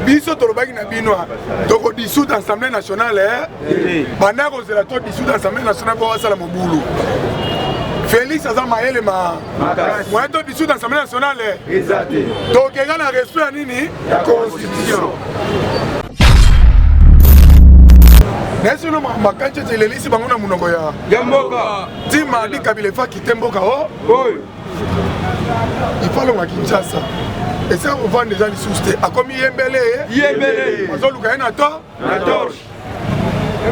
biso tolobaki na bino toko dissoudre l'Assemblée nationale pendant que c'est la to dissoudre l'Assemblée nationale pour ça la mobulu Félix aza maele ma moi to dissoudre l'Assemblée nationale exacté donc il y a respect nini la constitution N'est-ce pas ma quand tu les listes bango na munoko ya mboka ti madi kabile fa kite mboka il faut le Kinshasa et ça on vend déjà les soustés a comme yembele azoluka na torche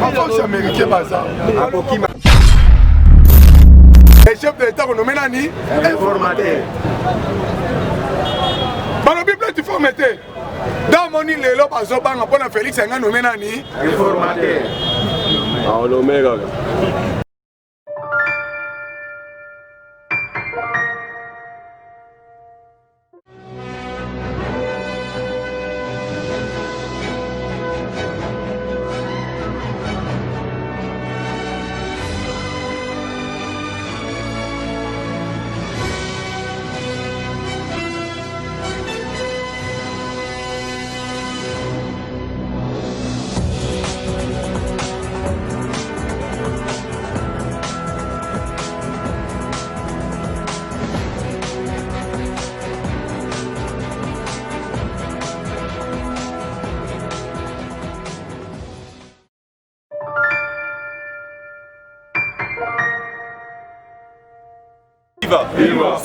en force américain baza le chef de l'état renommé nani informateur balobi plate formateur dans mon île lelo bazobanga pona Félix nga nommé nani informateur ah l'omega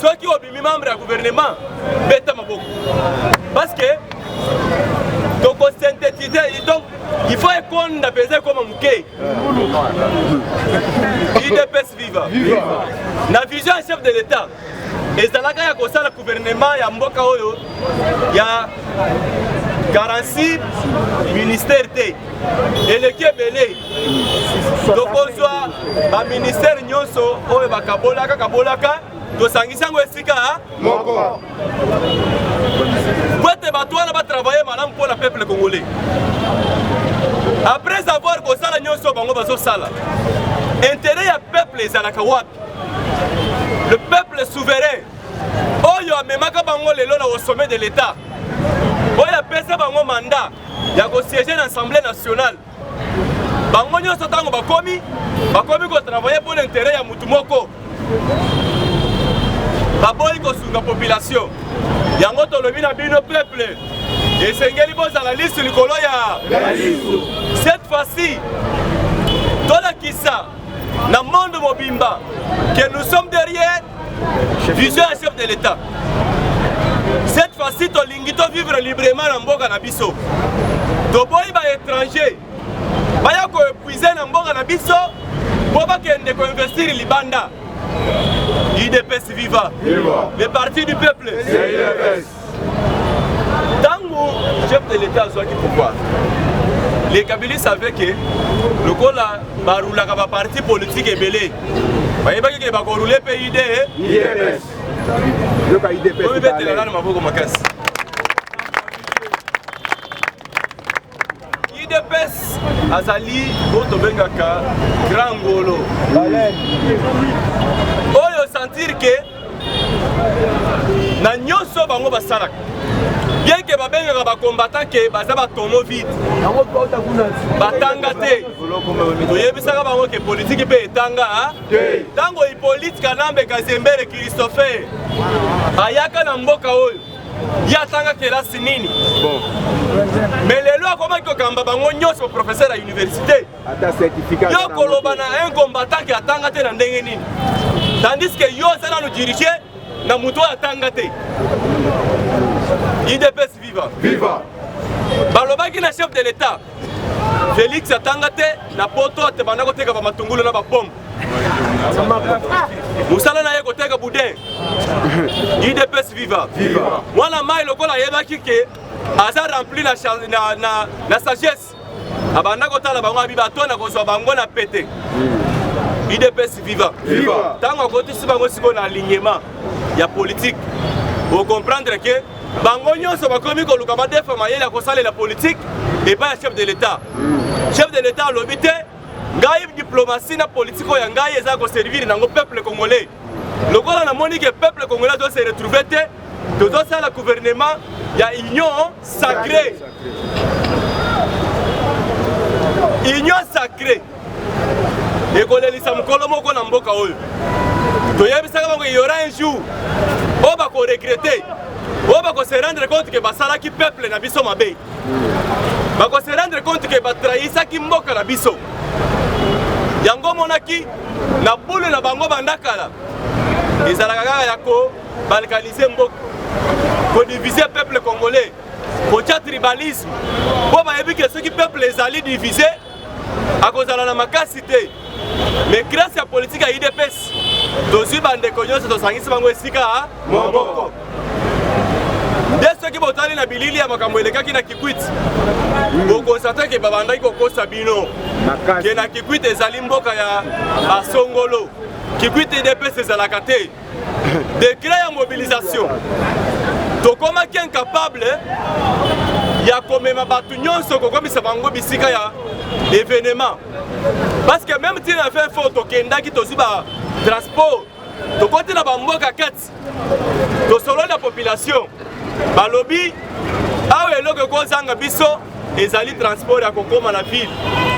ceux qui ont mis membre du gouvernement, parce que donc synthétiser, donc il faut qu'on appelle comme un bouquet. IDPS viva. La vision chef de l'État. Et ça là quand il y a le gouvernement, il y a Mboka Oyo, il y a 46 ministères et l'équipe belé. Donc on soit le ministère Nyonso, Oyo Kabolaka. Tosangisango esika moko bote batwana ba travailler madame pour le peuple congolais après avoir que ça la nyonso bango bazo sala intérêt ya peuple ezalaka wapi le peuple souverain oyo amemaka bango lelo na au sommet de l'état oyo apesa bango mandat ya ko siéger dans l'Assemblée nationale bango nyonso tango bakomi ko travailler pour l'intérêt ya mutu moko baboyi kosunga population yango tolobi na bino peuple esengeli boza la liste likolo ya cette fois-ci tolakisa na monde mobimba que nous sommes derrière vision ya chef de l'État. Cette fois-ci tolingi to vivre librement na mboka na biso toboyi ba étranger baya ko épuiser na mboka na biso po bakende ko investir libanda. IDPS viva. Le parti du peuple. Tango, chef de l'État a qui pouvoir. Les Kabylis savaient que le Kola Baroula va parti politique et belé. Vous voyez pas qu'il va rouler PID. IDPS. IDPS Azali Botobengaka Grand Golo. Oyo sentir que na nyonso bango basalaka bien que babengaka ba combattant que baza ba tomo vite batanga te toyebisaka bango que politique pe etanga tango Hippolyte Kanambe Kazembere Christopher ayaka na mboka oyo ya tanga kelasi nini bon mais lelo akoma kokamba bango nyonso professeur à l'université ata certificat yo koloba na un combattant qui atanga te na ndenge nini tandis que yo ça nous diriger na muto atanga te IDPS viva viva balobaki na chef de l'État Félix atanga te na poto te banako teka ba matungulu na ba pompe musala na ye koteka boudin IDPS viva viva wana mai lokola yebaki ke aza rempli na sagesse abanda kotala bango abiba tona kozwa bango na pete IDPS viva viva tango akotisi bango siko na alignement ya politique pour comprendre que bango nyonso bakomi koluka badefa mayele ya kosalela politique et pas chef de l'État. Chef de l'État lobité ngai diplomatie na politique ya ngai eza ko servir nango peuple congolais. Lokola na moni que peuple congolais doit se retrouver te Tout ça, le gouvernement, il y a union sacrée. Union sacrée. Et qu'on est lissam kolomo qu'on a mboka oyo. Il y aura un jour, on va regretter, on va se rendre compte que basala qui peuple na biso mabe. On va se rendre compte que batraïsa qui mboka na biso. Yango monaki na boule na bango bandakala. Ezalaka kaka yako balkaniser mboka. Pour diviser le peuple congolais, pour le tribalisme, pour que ceux qui peuple les alliés divisés, à cause de la macacité. Mais grâce à la politique à IDPS, tous les bandes de cognos sont en train de se faire. Dès ceux qui vont aller dans Bilili, qui na Kikwit, vous constatez que Babanda est au Sabino, qui na Kikwit est Zalimboka à Songolo, Kikwit IDPS est à la Kate, de créer une mobilisation. Donc, comment est incapable, il y a quand même un bâtonnion sur le bango bisika ya événement. Parce que même si on a fait un photo qui est transport, donc quand on a bambo kaket, donc selon la population, balobi, ah ouais, le gros zanga biso, ils allaient transport à Koko dans la ville,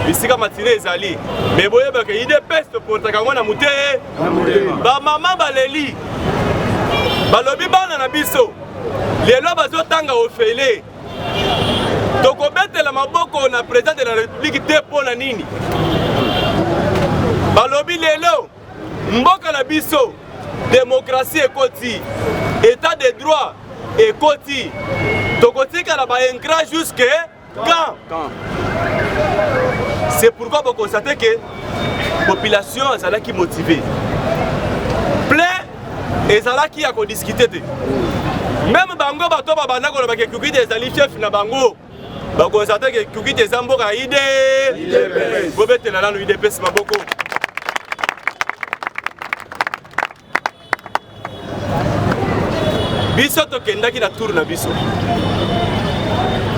bisika matinée ils allaient. Mais vous voyez que il y a des pestes pour ta kango na mouté, ba maman baleli, balobi bana na biso. Les lois bazotanga ofele. Donc on met la maboko na président de la République te pona nini. Balobi lelo mboka na biso démocratie ekoti état de droit ekoti. Tokotika la ba ingrat jusque quand. C'est pourquoi vous constatez que la population est motivée. Plein et qui a discuté. Même bango bato babanda ko ba Kikwit ezali chef na bango ba constater que Kikwit ezamboka IDPS bobetela na IDPS maboko biso to kendaki na tour na biso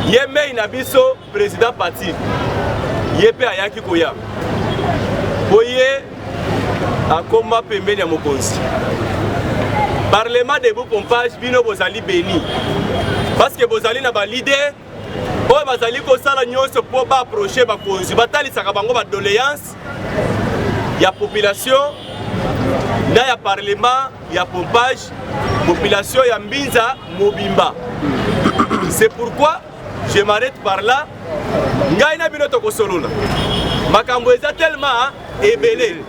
yeme na biso président parti yepe ayaki koya boye akoma pembeni ya mokonzi. Parlement de vous pompage, bino bozali béni. Parce que bozali na ba leader, oyo bazali ko sala nyonso pour ba approcher ba konzi. Batali saka bango ba doléance. Ya population, na ya parlement, ya pompage, population ya Mbinza Mobimba. C'est pourquoi je m'arrête par là. Ngai na bino toko solola. Makambo eza tellement ebele.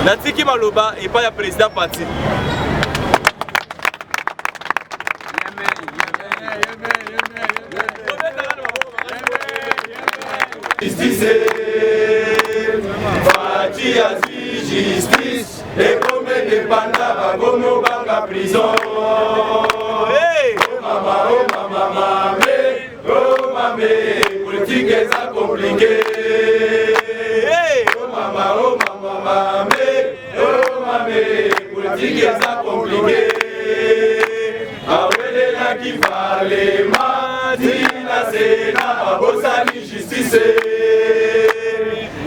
Natiki maloba et pas ya président parti. Justice, Fati Azvi, justice, et comme des pandas, comme au banga prison. Hey! Oh mama, oh mamé, politique est ça compliqué. Hey! Oh mama, oh mamé, politique est ça compliqué. Awele la qui valait ma, Tina Sena, Bosali justice.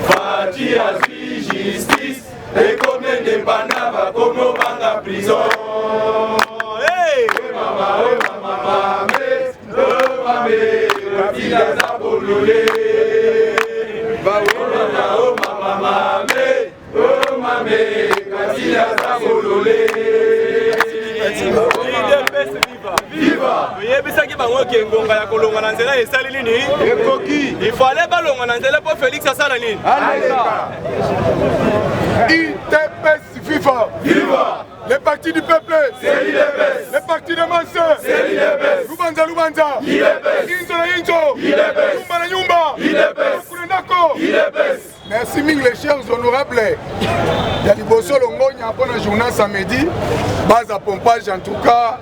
Fati Azvi justice, et comme des pandas, comme au banga prison. Hey! Oh mama, oh mamé, politique est ça compliqué. Oh mama, oh mamé, politique est ça compliqué. Viva! Il fallait balonga na nzela pour Félix asala nini? IDPS viva! Viva! Les partis du peuple, c'est l'IDPS. Les partis de masse, c'est l'IDPS. Lubanza, l'IDPS. Inzo, l'IDPS. Nyumba, l'IDPS. Merci mille les chers honorables. Yaliboso Longonya pour le journal samedi. Base à pompage en tout cas.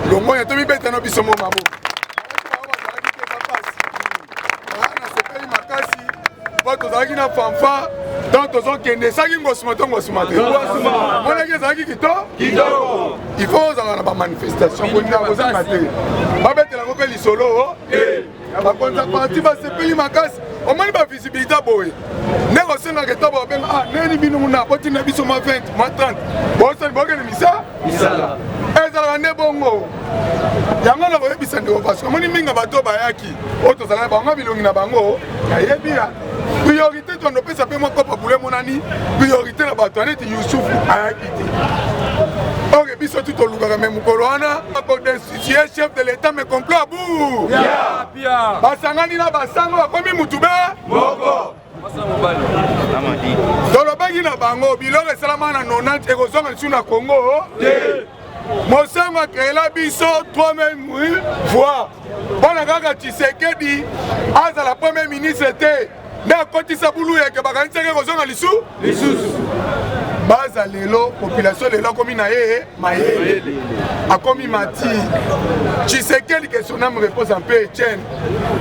Longonya tout mi bête no biso mo mabo. Votre zagina fanfa dans ton zone qui ne s'agit pas de il faut avoir une manifestation pour nous mater. Pas mettre la rebelle solo. La contrepartie va se payer ma casse. On m'a pas visibilité boy. Négocier dans le table ben ah neni bino na poti na biso ma 20 ma 30. Bon ça bon que misa. Misa. ezalaka nde bongo yango na koyebisa ndeko parce que omoni mingi bato bayaki oyo tozala na bango bilongi na bango yayebi ya priorité tondo pesa mpe moko babule monani priorité na bato aneti yusufu ayaki te oke biso tu tolukaka me mokolo wana kodestitue chef de l'état me complot a bout basangani na basango bakomi mutu be moko tolobaki na bango biloko esalama na 90 ekozonga lisu na Congo mosango akreela biso 3000 fois mpona kaka Tshisekedi azala premier ministre te nde akotisa bulu yeke bakanisaki ekozonga lisusu baza lelo population lelo akomi na ye mayele akomi mati Tshisekedi ke son âme repose en paix Etienne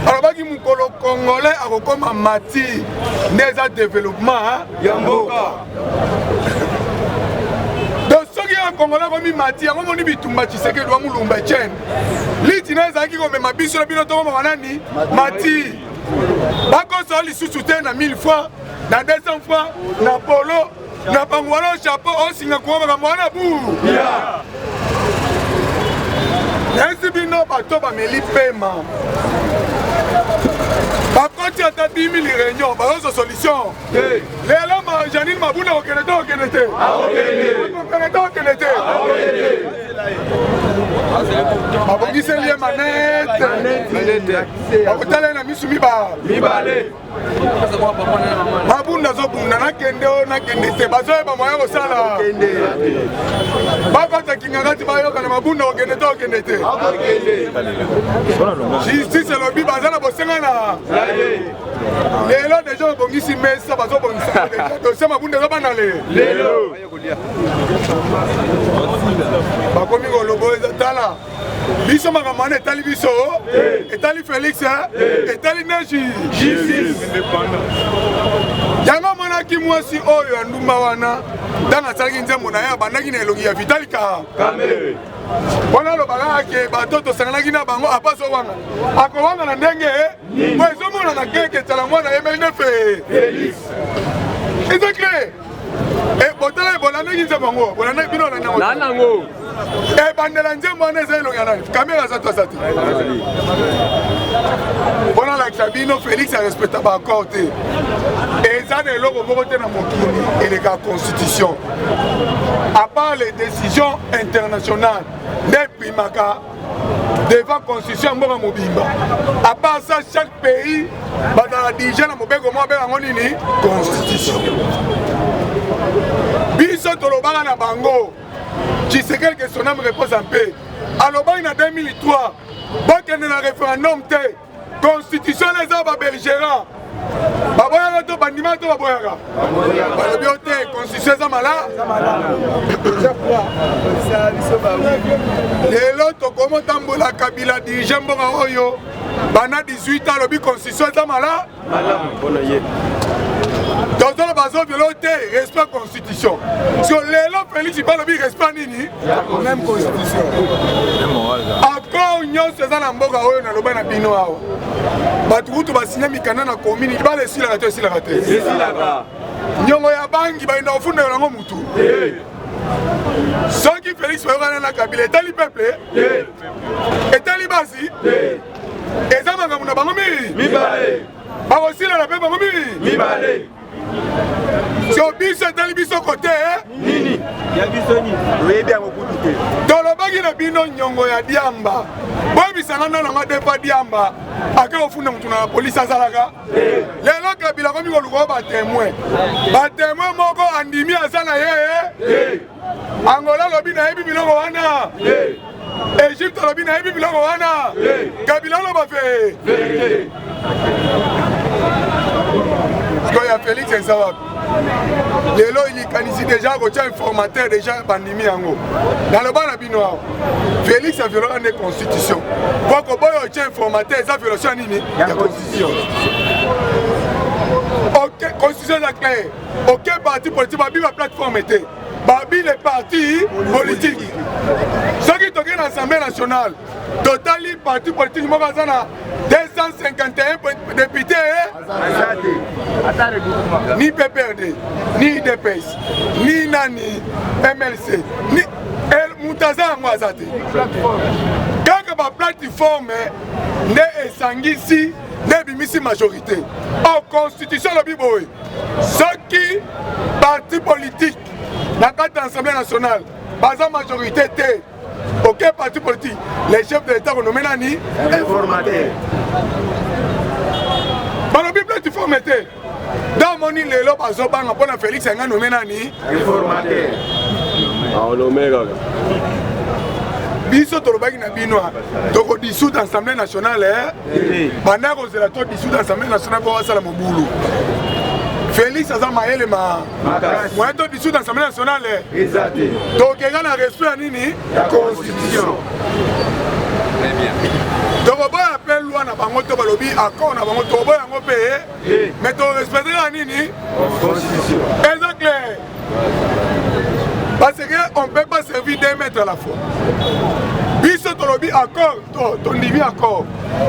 alobaki mokolo congolais akokoma mati nde eza développement ya mboka donc soki ya congolais akomi mati yango moni bitumba Tshisekedi wa mulumba Etienne liti na ezalaki komema biso na bino tokoma banani mati bakosa lisusu te na 1000 fois na 200 fois na polo na bango wana chapeau osinga kuomaka mwana bu nasi bino bato bameli pema bakoti ata 10 000 réunion bazozo solution lelo Janine Mabunda okende te okende te okende te babongiseli ye manete bakotala na misu mibale Mabunda azobunda nakende o nakende te bazoyeba moya kosala bakota kingakati bayoka na Mabunda okende te okende te justice elobi baza na bosengana lelo deja babongisi mesa bazobongisa dosie Mabunda ezobana lelo bakomi kolobo ezatala biso makambo wana etali biso etali Félix etali neji yango monaki mwasi oyo ya ndumba wana ntango asalaki nzembo na ye abandaki na elongi ya Vitali Kamere wana alobaka ake bato tosanganaki na bango apaso wanga akowanga na ndenge po ezomona na keke tala mwana yemeli ne Félix eza clé botala bolandaki nzembo yango bolandaki bino nanango bandela nzembo wana eza elongi ya nani Kamere aza to aza te mpona lakisa bino Félix arespecta baaccord te eza na eloko moko te na mokili eleka constitution à part les décisions internationales nde primaka devant constitution ya mboka mobimba à part ça chaque pays bazala dirige na mobeko mo abengango nini constitution biso tolobaka na bango Tshisekedi que son âme repose en paix alobaki na 2003 bokende na référendum te constitution eza babelgérant baboyaka to bandima to baboyaka balobi o te constitution eza lelo tokomi otambola Kabila dirige mboka oyo bana 18 ans alobi constitution eza tozolo bazoviola te respect constitution so lelo Félix balobi respect nini même constitution accord nyonso eza na mboka oyo naloba na bino awa bato kutu basinya mikanda na commune libala esilaka te esilaka te nyongo ya bangi bayenda kofunda yango mutu soki Félix bayokana na Kabila etali peuple etali basi eza makambo na bango mibale bakosila na mpe bango mibale so biso etali biso kote nini ya biso nini oyebi yango kutu te tolobaki na bino nyongo ya diamba boyebisanga nano nga depa diamba ake kofunda mutu na polisi azalaka lelo Kabila komi koluka batemoin moko andimi aza na ye Angola lobi na yebi biloko wana Egypte lobi na yebi biloko wana Kabila loba fe ya Félix eza wapi lelo ilikanisi deja kotia informateur deja bandimi yango naloba na bino awa Félix aviolaka nde constitution poko boyo otia informateur eza violation ya nini ya constitution constitution eza clair aucun parti politique babi ba plateforme te babi les partis politiques soki toke na assemblée nationale totali parti politique moko aza na 251 députés ni PPRD, ni IDPS, ni NANI, MLC, ni mutaza yango aza te kaka baplateforme nde esangisi nde ebimisi majorité o constitution alobi boye soki parti politique na kati ya assemblée nationale baza majorité te aucun parti politique les chefs de l'état renommé nani informateur balobi plateforme te dans moni lelo bazobanga mpona Félix anga nommé nani informateur biso tolobaki na bino tokodissoudre assemblée nationale banda kozela to dissoudre assemblée nationale po basala mobulu Félix aza mayele moyen to dissoudre assemblée nationale tokenga na respect ya nini constitution tokoboya mpe loi na bango to balobi accord na bango tokoboya yango mpe mais torespectera nini eza clair parce qu'on ne peut pas servir 2 mètres à la fois. Biso tolobi accord, tondimi accord.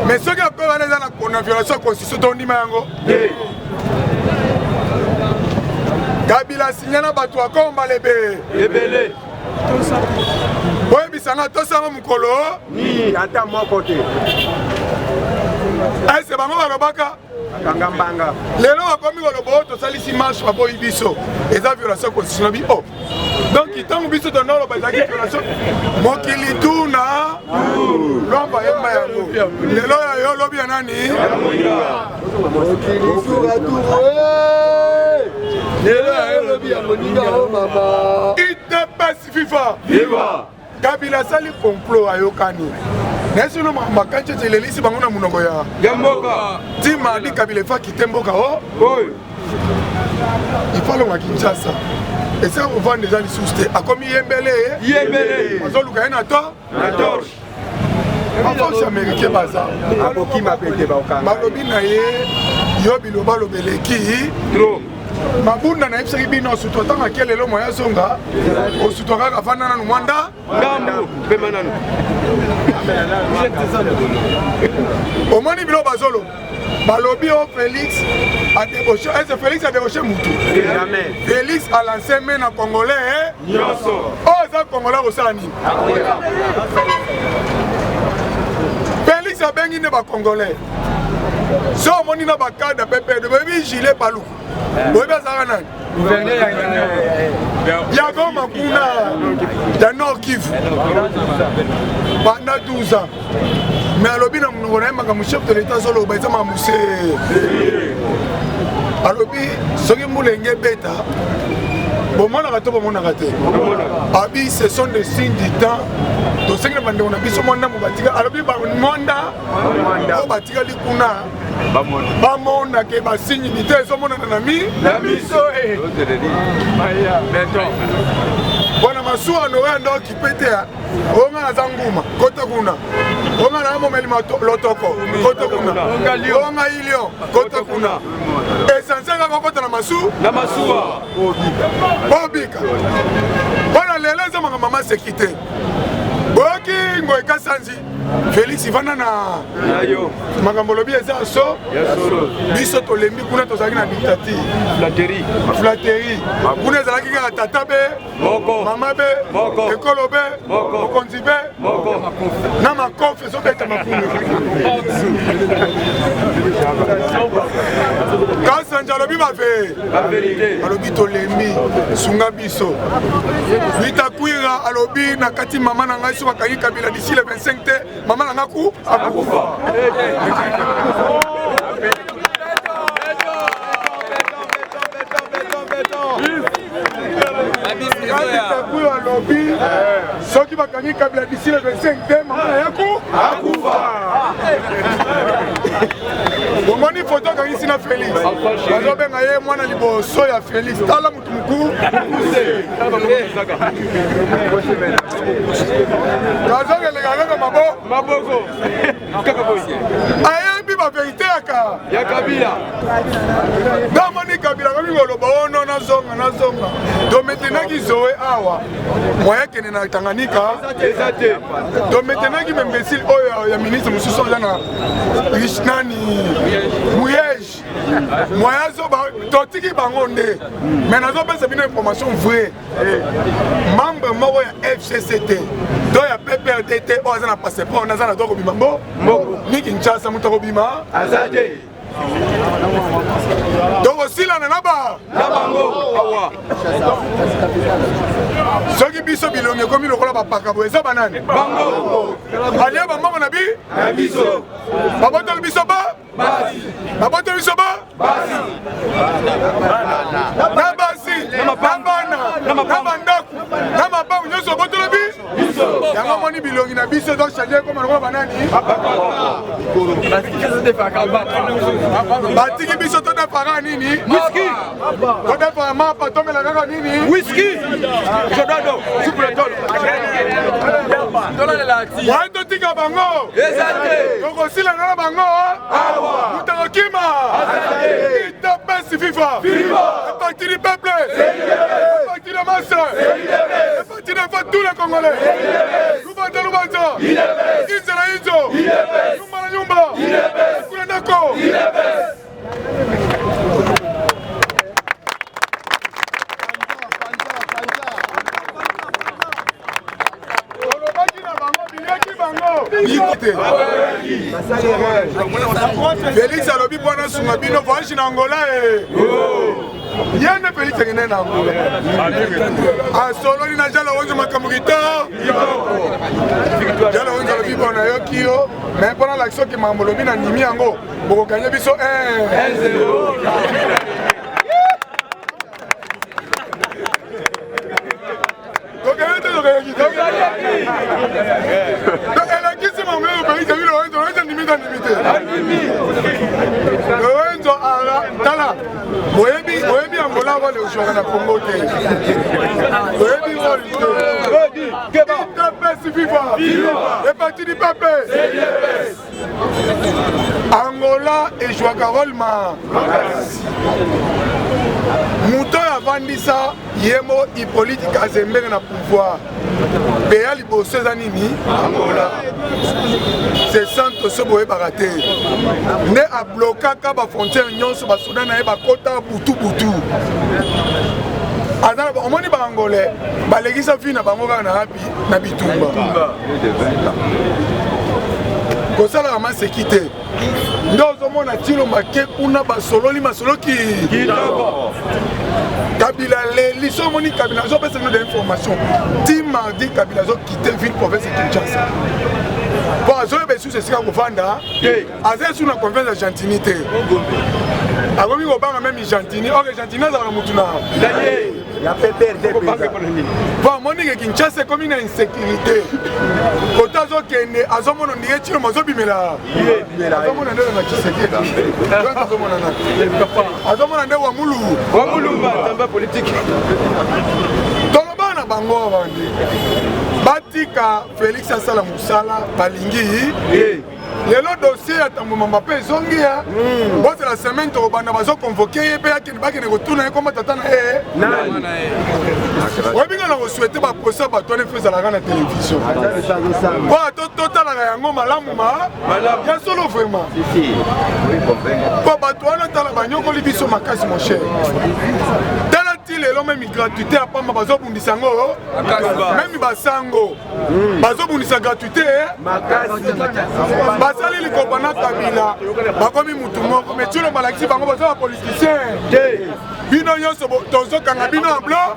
Mais ceux qui accord on a violation de la constitution, tondimi yango. Kabila signana batu accord malebe. Lebele. Boye bisanga tosanga mukolo. Ni ata mo côté. Ay c'est bango balobaka. Kangambanga. Lelo bakomi balobo tosalisi marche baboyi biso. Eza violation constitutionnelle bi oh. Donc itango biso tonolo bazaki violation. Mokili tuna. Lomba yemba yango. Lelo yo lobi ya nani? Mokili tuna tuwe. Lelo yo lobi ya moninga o mama. Ite pacififa. Viva. Kabila sali complot ayokani. N'est-ce pas makanche telelisi bango na munoko ya mboka tima di Kabila fa kite mboka oh il faut le Kinshasa et ça on vend déjà les sousté a comme yembele azoluka na to na torche en force américain baza aboki mapete ba okanga malobi na ye yo biloba lobeleki trop mabunda na ebisaki bino suto tanga kelelo moya zonga osuto kaka fana na mwanda ngambu pe manano omoni bilo bazolo balobi o Félix a débauché est-ce Félix a débauché mutu jamais Félix a lancé main na congolais nyoso oh ça congolais osani Félix a bengi ne ba congolais so omoni na bakada pepe de baby gilet paluku boyeba zaka nani Yago Makuna ya Nord Kivu pendant 12 ans mais alobi na munongona yemaka mu chef de l'état solo baisa mamuse alobi soki mulenge beta bomonaka to bomonaka te abi ce sont des signes du temps tosengela bandeko na biso monda mobatika alobi bamonda o batikali kuna bamona ke basigne ni te ezomonana na miso bona masuwa noya ndo kipete ya onga na zanguma kota kuna onga na momeli lotoko kota kuna onga ilion kota kuna essentiel ka kota na masuwa bobika bona lelo za mama sekite boki ngoy kasanzi Félix ivana na yo makambo lobi eza so biso tolembi kuna tozalaki na dictature flatterie kuna ezalaki kaka tata be mama be ekolo be mokonzi be na makofi ezobeta makungu kasanja alobi baverité alobi tolembi sunga biso litakwira alobi na kati mama na ngai so bakangi Kabila d'ici le 25 te mama nanga ku akufa alobi soki bakangi Kabila d'ici le 25 te mama na yaku akufa bomoni photo akangisi na Félix bazobenga ye mwana liboso ya Félix tala mutu muku kazokeleka kaka maboko ayebi ba vérité ya Kabila. Damoni Kabila comme ngoloba oh non nazonga. Do maintenant ki zoé awa. Moya kene na Tanganyika. Exacté. Do maintenant ki imbécile oyo ya ministre mususu na Rishnani Mouyeж. Moya zo ba totiki bango nde. Mais nazo pesa bino information vraie. Membre moko ya FCCT. Do ya PPRDT o azana passeport na zana doko bimambo. Ni Kinshasa mutako bima. Azate. Donc aussi là naba. Nabango awa. Soki biso bilonge komi lokola ba pakabo eza banane. Bango. Alia ba moko na bi? Na biso. Babotol biso ba? Basi. Babotol biso ba? Basi. Na basi. Na bana. Na bandaku. Na mabangu nyoso botolo bi? Biso. Yango moni bilongi na biso do changer comme lokola banani. Batiki biso to da para nini? Whisky. To da para mapa to mela kaka nini? Whisky. Jodado. Supletol. Wa to tika bango. Exacté. Yoko sila na bango. Awa. Mutakima. Azate. Ita pesi FIFA. Viva. Le parti du peuple. Le parti de masse. Le parti de tous les Congolais. Lubanda Lubanza. Inzela Inzo. Nyumba na nyumba. Kuna nako. Félix alobi bwana sunga bino voyage na Angola yene Félix ngene na Angola asololi na jala onzo makambo kita jala onzo alobi bona yoki yo mais pendant l'action que mambo lobi na ndimi yango boko gagner biso 1-0 Oyebi Angola va le jouer na Congo te. Oyebi le parti du peuple. Angola et joue Carole ma. Muto ya vandisa yemo Hippolyte Kazembe na pouvoir. Béa liboso zanini Angola. C'est santo so boye baraté. Ne a bloqué ka ba frontière nyonso ba Soudan na ba kota butu. Azala ba omoni ba Angolais ba legisa fina bango kana hapi na bitumba. Kosala kama sekite. Ndozo mona tilo make kuna ba sololi masoloki. Kabila les somoni Kabila zo pesa de information. Ti mardi Kabila zo quitter ville province de Kinshasa. Bon, azo be sous esika kovanda. Azo sous na confiance de gentilité. Agomi ko banga même gentini, ok gentini za na mutuna. Ya PPRD. Bon, moni ke Kinshasa comme une insécurité. Kota zo kende azo mono ndiye tilo mazo bimela. Azo mono ndelo na Tshisekedi. Azo mono na. Azo mono ndelo wa mulu. Wa mulu ba tamba politique. Tolobana bango bandi. Batika Félix asala musala balingi. Lelo dossier ya Tamboma Mbappé zongi ya. Bosse la semaine to bana bazo convoquer pe akini bakene ko tuna ko matata na Wabinga na ko souhaiter ba procès ba tone feza la na télévision. Ba to tala yango malamu ma. Ya solo vraiment. Ba ba to na tala banyoko libiso makasi mon cher. Lelo même gratuité à Pamba bazo bundisa ngo même basango bazo bundisa gratuité basali likoba na Kabila bakomi mutu moko mais tu le malaxi bango bazo ba politicien bino nyonso tozo kanga bino en blanc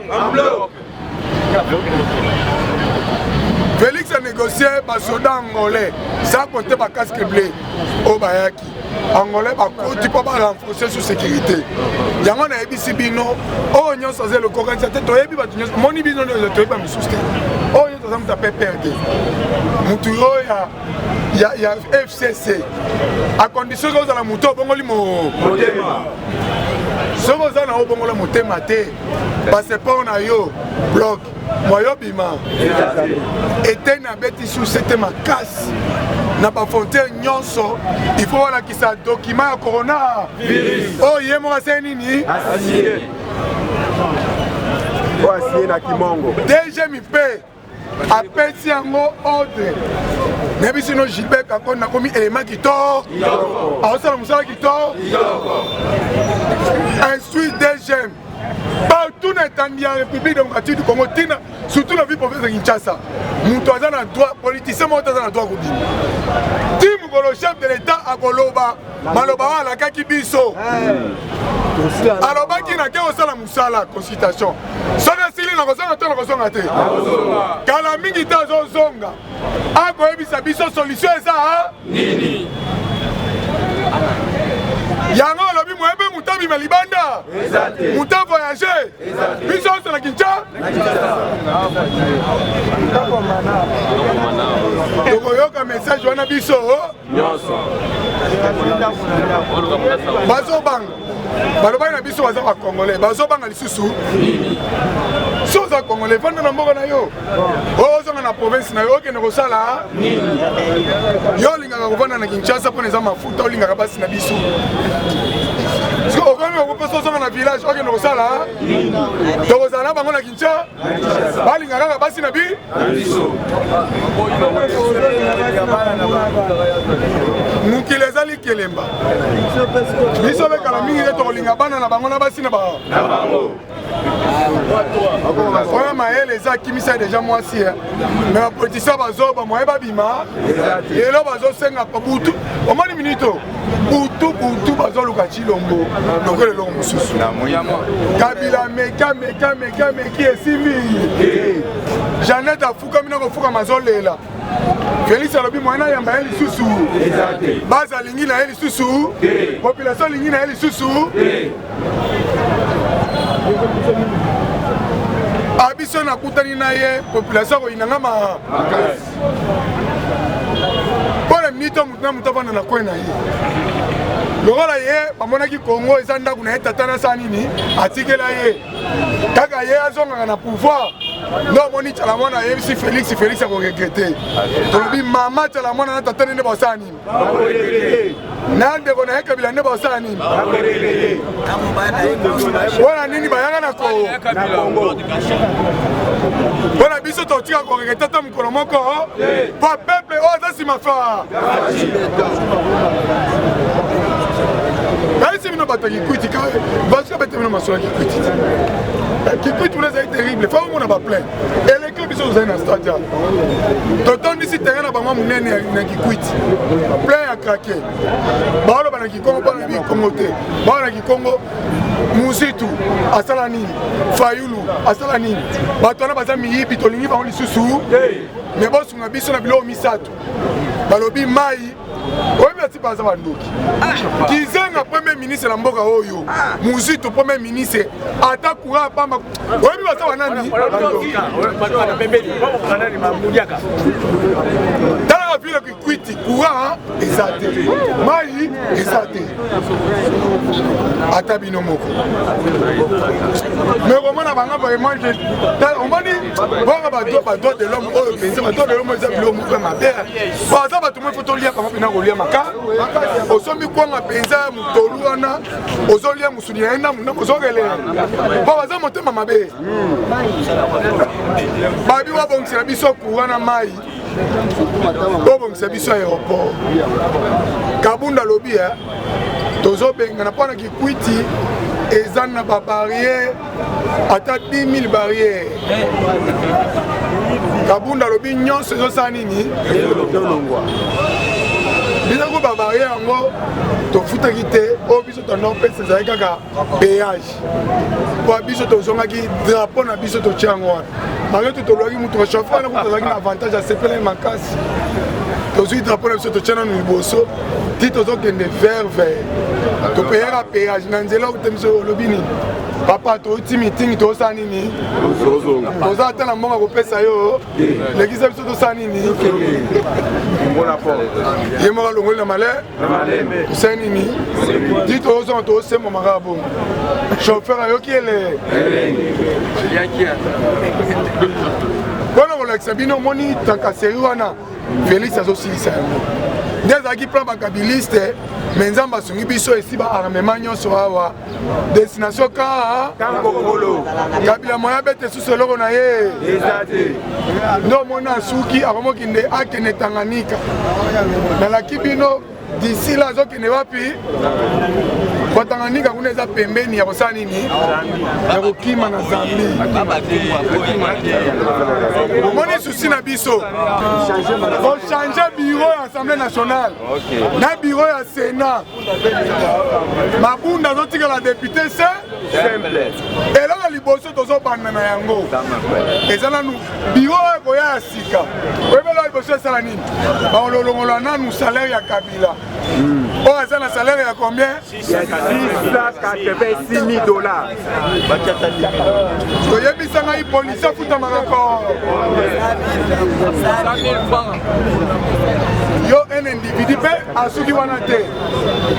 Félix a négocié ba soda angolais sans compter ba casque bleu au bayaki Angolais tu peux pas renforcer sur sécurité. Yango na ebisi bino o nyonso ze le organisateur to yebi batu nyonso moni bino no to yebi ba misuste. O nyonso za mutape perdre. Mutu ya FCC. A condition que za la muto bongoli mo motema. Sobo za na o bongola motema te. Parce pas on a yo bloc. moyo bima était na beti sous c'était ma casse na ba frontière nyonso il faut wala kisa document ya corona oh yemo ka nini Asiye na kimongo DG Mipe apesi yango ordre nebi sino Gilbert Kakon na komi élément kitoko aosala musala kitoko instruit DG partout dans la République démocratique du Congo, surtout la vie province de Kinshasa, nous avons un droit politicien, nous avons un droit de dire. Tim le chef de l'État à Koloba, Maloba à la Kakibiso. Alors, qui n'a qu'à la Moussala, consultation. Son asile n'a pas de raté. Quand la militaire Zonga, a Goebi Biso solution est ça, Nini. Yango lobi mwebe mutabi malibanda muta voyager biso sur la Kinshasa donc yoka message wana biso bazo bang baloba na biso baza ba congolais bazo bang lisusu so za congolais fanda na mboka na yo ozonga na province na yo ke ne kosala yo lingaka kovanda na Kinshasa pona za mafuta olingaka basi na biso parce que quand on peut sortir dans le village, on ne sait pas. Donc on a bango na Kinshasa, balinga kaka basi na bi. Mukile zali kelemba. Biso be kala mingi to linga bana na bango na basi na ba. Oya maele eza kimisa déjà moi si. Mais la politicien bazoba moi ba bima. Et là bazo senga pa butu. O mani minito. Butu bazo luka chilombo. Donc le long mususu. Kabila meki esimi. Jeannette afuka mina ko fuka mazolela. Félix alobi mwana yamba eli susu. Baza lingi na eli susu. Population lingi na eli susu. Abiso na kutani na ye population ko inanga makasi. Pole mnito mutavana na kwena ye. Lokola ye bamonaki Congo eza ndako na ye tata na sa nini atikela ye kaka ye azongaka na pouvoir ndo omoni tala mwana yebisi Félix akoregrete tolobi mama tala mwana na tata nde basala nini na ndeko na ye Kabila nde basala nini wana nini bayanga na Congo wana biso totika koregrete ata mokolo moko pa peuple oyo aza nsima fa si nous battons Kikwiti, parce que nous avons Kikwiti. Kikwiti, c'est terrible. Il faut que nous avons plein. Et les clubs sont dans le stade. Tout ici, terrain na bango munene na Kikwiti. Plein à craquer. Baolo bana Kikongo bana bi Kongote. Bana Kikongo Musitu Asalani Fayulu Asalani. Batona baza miyibi tolingi bango lisusu. Mais boss on a biso na bilo misatu. Balobi mai oui, merci par exemple. Kizenga premier ministre de Mboka Oyo, Musitu premier ministre, attaque courant pas ma. Oui, mais ça va nani. Dans la ville qui quitte courant, exact. Maï, exact. Atabino moko. Mais comment on va vraiment on m'a dit, on va de l'homme, de l'homme, de l'homme, ma mère. Par exemple, tout le monde faut lire comment on a maka osomi kwanga penza mutolu wana ozolia musuni enda muna ozogele ba baza motema mabe babi wa bongisa biso kuwana mai bo bongisa biso aéroport Kabunda lobi tozo benga na pona Kikwiti ezana ba barrière ata 10 000 barrières Kabunda lobi nyonso ezosala nini Bizako ba barrière ngo to futaki te o biso to no pesa za kaka péage po biso to zonga ki drapeau na biso to tiango malgré tout to loki muto chauffeur na ko na avantage à sepele makasi to zui drapeau na biso to tiana no boso ti to zo kende vert to payer péage na nzela ko temso lobini papa touti meeting tosala nini toza ata na mbongo kopesa yo lekisa biso tosala nini ye moko alongoli na malembe tosala nini di tozonga tosema makaka bongo chauffeur ayoki ele mpona kolakisa bino omoni tankaseri wana Félix azosilisa yango nde azalaki plan bakabiliste me nzambe asungi biso esi baarmement nyonso awa destination ka kabila moya bete susu eloko na ye nde omoni asuki akomokinde akende Tanganyika nalaki bino d'ici là azokende wapi kwa Tanganyika kuna eza pembeni ya kosala nini ya kokima na Zambie omoni susi na biso kochange bureau ya Assemblée nationale na bureau ya Sénat mabunda azotikala député se eloko liboso tozobanda na yango eza nanu bureau ekoya ya sika oyebela liboso esala nini baololongola nanu salaire ya Kabila oh, ça a un salaire à combien? 686 000 $. Il y a mis ça dans les policiers, il y a un individu à ceux qui vont à terre.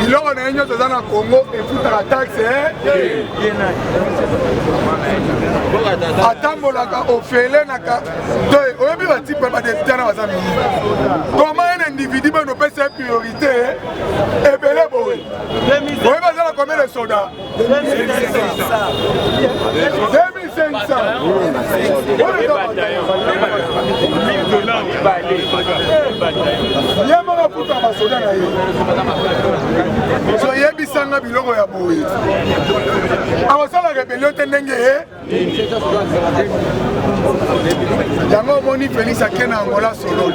Il y a un individu dans le Congo et fout la taxe. Atambolaka ofele naka to oyebi batipe ba député na bazami comment un individu peut nous passer priorité ebele bowe oyebi bazala combien de soldats 2500 yema ka puta ba soldats na ye so yebi sanga biloko ya bowe awasala rebellion tendenge yango omoni Félix akena Angola solo.